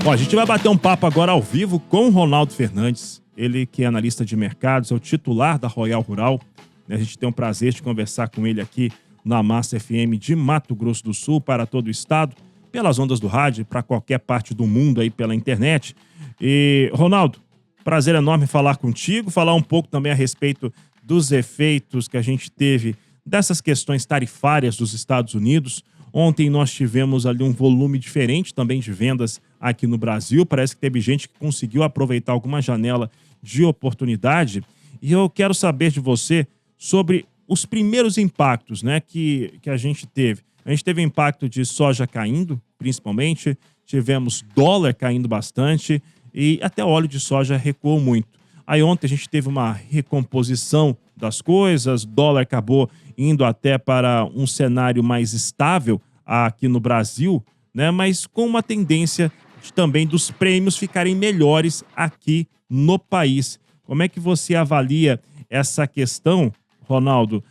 Bom, a gente vai bater um papo agora ao vivo com o Ronaldo Fernandes, ele que é analista de mercados, é o titular da Royal Rural. A gente tem o prazer de conversar com ele aqui na Massa FM de Mato Grosso do Sul, para todo o estado, pelas ondas do rádio, para qualquer parte do mundo aí pela internet. E, Ronaldo, prazer enorme falar contigo, falar um pouco também a respeito dos efeitos que a gente teve dessas questões tarifárias dos Estados Unidos. Ontem nós tivemos ali um volume diferente também de vendas aqui no Brasil. Parece que teve gente que conseguiu aproveitar alguma janela de oportunidade. E eu quero saber de você sobre os primeiros impactos, né, que a gente teve. A gente teve impacto de soja caindo, principalmente. Tivemos dólar caindo bastante e até óleo de soja recuou muito. Aí ontem a gente teve uma recomposição das coisas, dólar acabou indo até para um cenário mais estável aqui no Brasil, né? Mas com uma tendência também dos prêmios ficarem melhores aqui no país. Como é que você avalia essa questão, Ronaldo?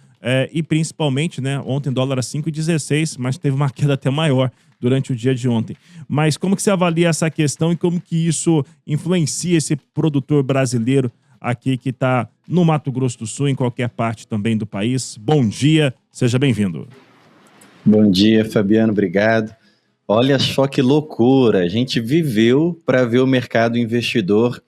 E principalmente, né, ontem dólar a 5,16, mas teve uma queda até maior durante o dia de ontem. Mas como que você avalia essa questão e como que isso influencia esse produtor brasileiro aqui que está no Mato Grosso do Sul, em qualquer parte também do país? Bom dia, seja bem-vindo. Bom dia, Fabiano, obrigado. Olha só que loucura, a gente viveu para ver o mercado investidor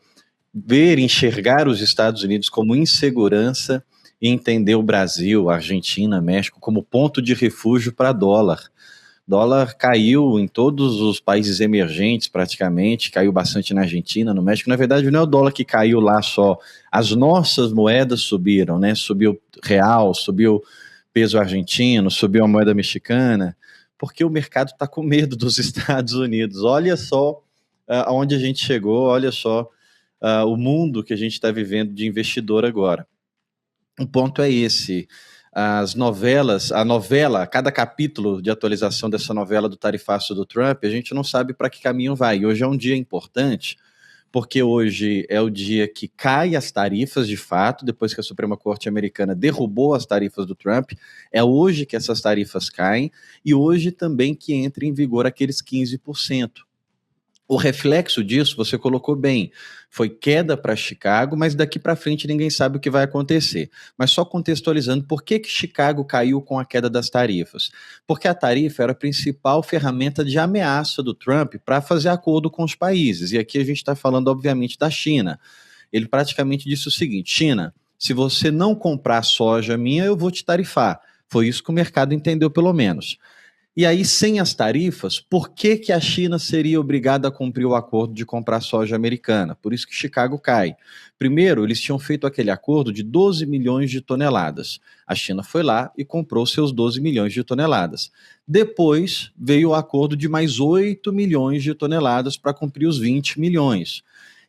enxergar os Estados Unidos como insegurança e entender o Brasil, a Argentina, México como ponto de refúgio para dólar. Dólar caiu em todos os países emergentes praticamente, caiu bastante na Argentina, no México. Na verdade, não é o dólar que caiu lá só, as nossas moedas subiram, né? Subiu real, subiu peso argentino, subiu a moeda mexicana, porque o mercado está com medo dos Estados Unidos. Olha só aonde a gente chegou, olha só o mundo que a gente está vivendo de investidor agora. O ponto é esse. Cada capítulo de atualização dessa novela do tarifaço do Trump, a gente não sabe para que caminho vai. E hoje é um dia importante, porque hoje é o dia que cai as tarifas de fato, depois que a Suprema Corte Americana derrubou as tarifas do Trump. É hoje que essas tarifas caem e hoje também que entra em vigor aqueles 15%. O reflexo disso, você colocou bem, foi queda para Chicago, mas daqui para frente ninguém sabe o que vai acontecer. Mas só contextualizando, por que Chicago caiu com a queda das tarifas? Porque a tarifa era a principal ferramenta de ameaça do Trump para fazer acordo com os países. E aqui a gente está falando, obviamente, da China. Ele praticamente disse o seguinte: China, se você não comprar soja minha, eu vou te tarifar. Foi isso que o mercado entendeu, pelo menos. E aí, sem as tarifas, por que a China seria obrigada a cumprir o acordo de comprar soja americana? Por isso que Chicago cai. Primeiro, eles tinham feito aquele acordo de 12 milhões de toneladas. A China foi lá e comprou seus 12 milhões de toneladas. Depois, veio o acordo de mais 8 milhões de toneladas para cumprir os 20 milhões.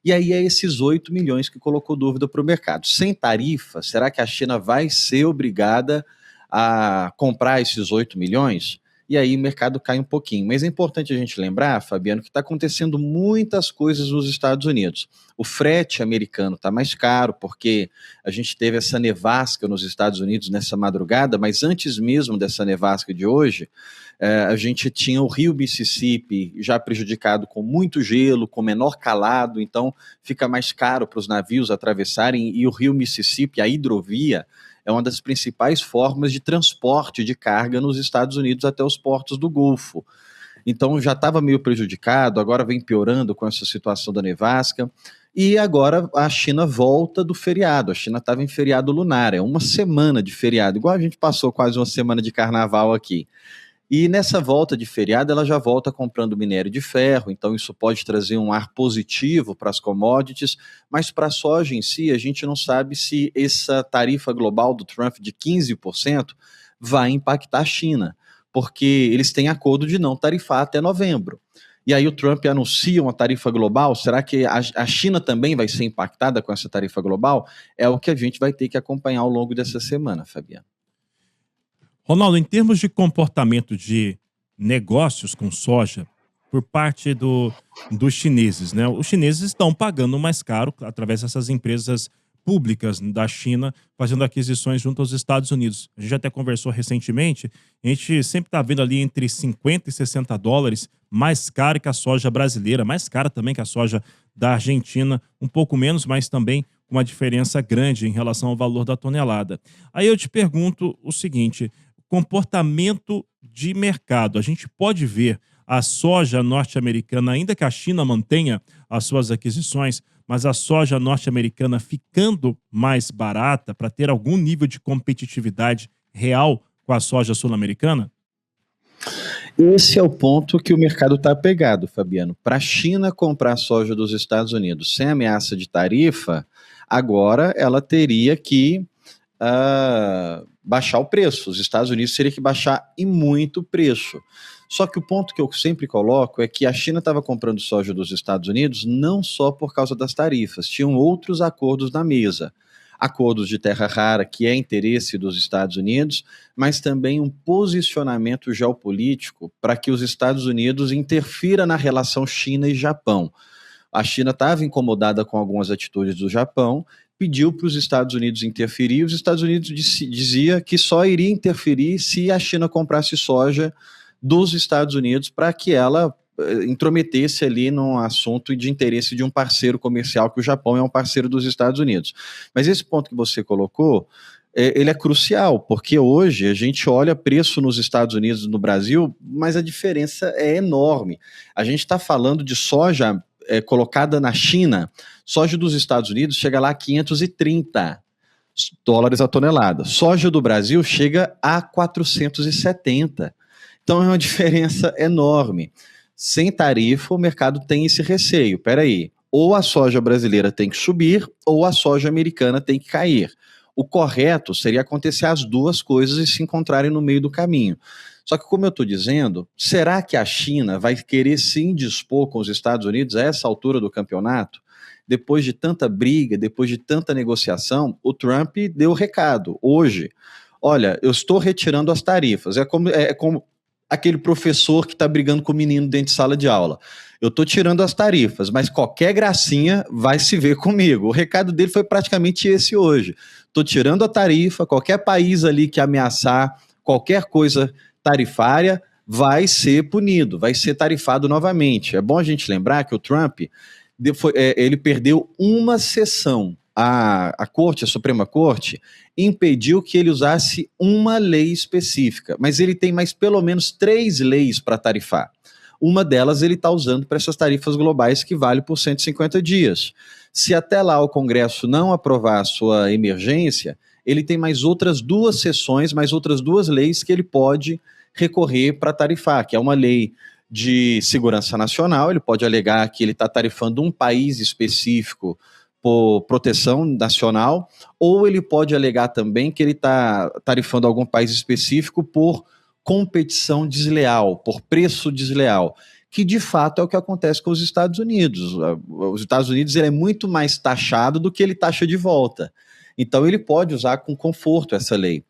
E aí é esses 8 milhões que colocou dúvida para o mercado. Sem tarifa, será que a China vai ser obrigada a comprar esses 8 milhões? E aí o mercado cai um pouquinho. Mas é importante a gente lembrar, Fabiano, que está acontecendo muitas coisas nos Estados Unidos. O frete americano está mais caro, porque a gente teve essa nevasca nos Estados Unidos nessa madrugada, mas antes mesmo dessa nevasca de hoje, a gente tinha o rio Mississippi já prejudicado com muito gelo, com menor calado, então fica mais caro para os navios atravessarem, e o rio Mississippi, a hidrovia, é uma das principais formas de transporte de carga nos Estados Unidos até os portos do Golfo. Então já estava meio prejudicado, agora vem piorando com essa situação da nevasca. E agora a China volta do feriado. A China estava em feriado lunar, é uma semana de feriado, igual a gente passou quase uma semana de carnaval aqui. E nessa volta de feriado, ela já volta comprando minério de ferro, então isso pode trazer um ar positivo para as commodities, mas para a soja em si, a gente não sabe se essa tarifa global do Trump de 15% vai impactar a China, porque eles têm acordo de não tarifar até novembro. E aí o Trump anuncia uma tarifa global, será que a China também vai ser impactada com essa tarifa global? É o que a gente vai ter que acompanhar ao longo dessa semana, Fabiano. Ronaldo, em termos de comportamento de negócios com soja por parte dos chineses, né? Os chineses estão pagando mais caro através dessas empresas públicas da China fazendo aquisições junto aos Estados Unidos. A gente até conversou recentemente, a gente sempre está vendo ali entre 50 e 60 dólares mais caro que a soja brasileira, mais cara também que a soja da Argentina, um pouco menos, mas também com uma diferença grande em relação ao valor da tonelada. Aí eu te pergunto o seguinte, comportamento de mercado. A gente pode ver a soja norte-americana, ainda que a China mantenha as suas aquisições, mas a soja norte-americana ficando mais barata para ter algum nível de competitividade real com a soja sul-americana? Esse é o ponto que o mercado está pegado, Fabiano. Para a China comprar soja dos Estados Unidos sem ameaça de tarifa, agora ela teria que baixar o preço. Os Estados Unidos teriam que baixar e muito o preço. Só que o ponto que eu sempre coloco é que a China estava comprando soja dos Estados Unidos não só por causa das tarifas, tinham outros acordos na mesa. Acordos de terra rara, que é interesse dos Estados Unidos, mas também um posicionamento geopolítico para que os Estados Unidos interfira na relação China e Japão. A China estava incomodada com algumas atitudes do Japão, pediu para os Estados Unidos interferir, os Estados Unidos dizia que só iria interferir se a China comprasse soja dos Estados Unidos para que ela intrometesse ali num assunto de interesse de um parceiro comercial, que o Japão é um parceiro dos Estados Unidos. Mas esse ponto que você colocou, ele é crucial, porque hoje a gente olha preço nos Estados Unidos e no Brasil, mas a diferença é enorme. A gente está falando de soja colocada na China, soja dos Estados Unidos chega lá a 530 dólares a tonelada. Soja do Brasil chega a 470. Então é uma diferença enorme. Sem tarifa, o mercado tem esse receio. Peraí, ou a soja brasileira tem que subir, ou a soja americana tem que cair. O correto seria acontecer as duas coisas e se encontrarem no meio do caminho. Só que, como eu estou dizendo, será que a China vai querer se indispor com os Estados Unidos a essa altura do campeonato? Depois de tanta briga, depois de tanta negociação, o Trump deu o recado. Hoje, olha, eu estou retirando as tarifas. É como aquele professor que está brigando com o menino dentro de sala de aula. Eu estou tirando as tarifas, mas qualquer gracinha vai se ver comigo. O recado dele foi praticamente esse hoje. Estou tirando a tarifa, qualquer país ali que ameaçar qualquer coisa tarifária vai ser punido, vai ser tarifado novamente. É bom a gente lembrar que o Trump ele perdeu uma sessão. A Corte, a Suprema Corte, impediu que ele usasse uma lei específica, mas ele tem mais pelo menos 3 leis para tarifar. Uma delas ele está usando para essas tarifas globais que vale por 150 dias. Se até lá o Congresso não aprovar a sua emergência, ele tem mais outras 2 sessões, mais outras 2 leis que ele pode recorrer para tarifar, que é uma lei de segurança nacional, ele pode alegar que ele está tarifando um país específico por proteção nacional, ou ele pode alegar também que ele está tarifando algum país específico por competição desleal, por preço desleal, que de fato é o que acontece com os Estados Unidos. Os Estados Unidos ele é muito mais taxado do que ele taxa de volta. Então ele pode usar com conforto essa lei.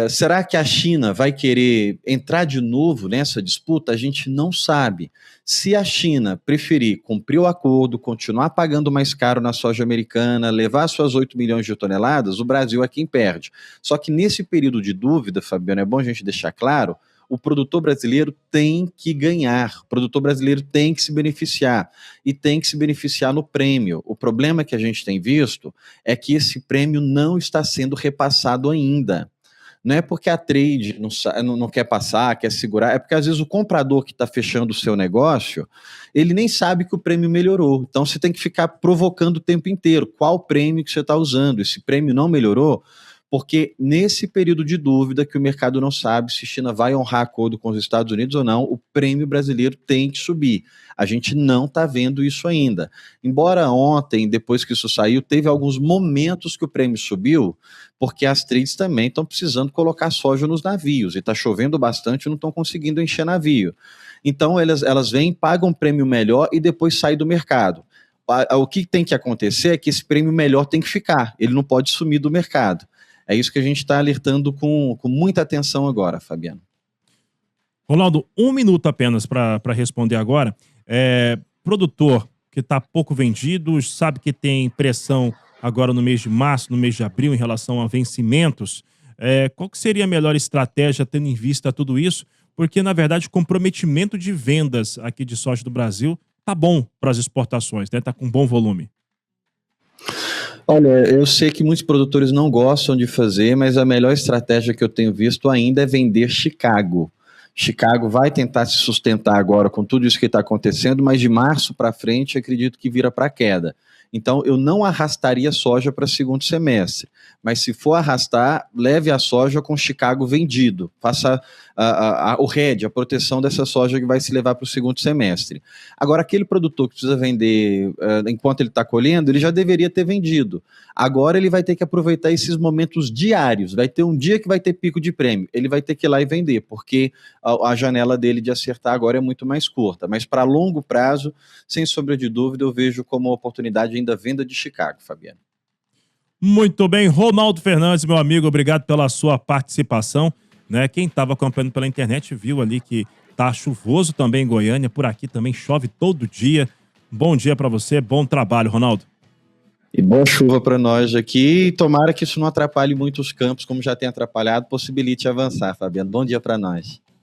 Será que a China vai querer entrar de novo nessa disputa? A gente não sabe. Se a China preferir cumprir o acordo, continuar pagando mais caro na soja americana, levar suas 8 milhões de toneladas, o Brasil é quem perde. Só que nesse período de dúvida, Fabiano, é bom a gente deixar claro, o produtor brasileiro tem que ganhar, o produtor brasileiro tem que se beneficiar, e tem que se beneficiar no prêmio. O problema que a gente tem visto é que esse prêmio não está sendo repassado ainda. Não é porque a trade não quer passar, quer segurar, é porque às vezes o comprador que está fechando o seu negócio, ele nem sabe que o prêmio melhorou. Então você tem que ficar provocando o tempo inteiro. Qual prêmio que você está usando? Esse prêmio não melhorou? Porque nesse período de dúvida que o mercado não sabe se a China vai honrar acordo com os Estados Unidos ou não, o prêmio brasileiro tem que subir. A gente não está vendo isso ainda. Embora ontem, depois que isso saiu, teve alguns momentos que o prêmio subiu, porque as trades também estão precisando colocar soja nos navios, e está chovendo bastante e não estão conseguindo encher navio. Então elas vêm, pagam um prêmio melhor e depois saem do mercado. O que tem que acontecer é que esse prêmio melhor tem que ficar, ele não pode sumir do mercado. É isso que a gente está alertando com muita atenção agora, Fabiano. Ronaldo, 1 minuto apenas para responder agora. Produtor que está pouco vendido, sabe que tem pressão agora no mês de março, no mês de abril, em relação a vencimentos. Qual que seria a melhor estratégia tendo em vista tudo isso? Porque, na verdade, o comprometimento de vendas aqui de soja do Brasil tá bom para as exportações, né? Tá com bom volume. Olha, eu sei que muitos produtores não gostam de fazer, mas a melhor estratégia que eu tenho visto ainda é vender Chicago. Chicago vai tentar se sustentar agora com tudo isso que está acontecendo, mas de março para frente acredito que vira para queda. Então eu não arrastaria soja para segundo semestre, mas se for arrastar, leve a soja com Chicago vendido, faça o hedge, a proteção dessa soja que vai se levar para o segundo semestre. Agora, aquele produtor que precisa vender enquanto ele está colhendo, ele já deveria ter vendido. Agora ele vai ter que aproveitar esses momentos diários, vai ter um dia que vai ter pico de prêmio, ele vai ter que ir lá e vender, porque a janela dele de acertar agora é muito mais curta, mas para longo prazo, sem sombra de dúvida, eu vejo como oportunidade ainda a venda de Chicago, Fabiano. Muito bem, Ronaldo Fernandes, meu amigo, obrigado pela sua participação. Né? Quem estava acompanhando pela internet viu ali que tá chuvoso também em Goiânia, por aqui também chove todo dia. Bom dia para você, bom trabalho, Ronaldo. E boa chuva para nós aqui. Tomara que isso não atrapalhe muito os campos, como já tem atrapalhado, possibilite avançar, Fabiano. Bom dia para nós.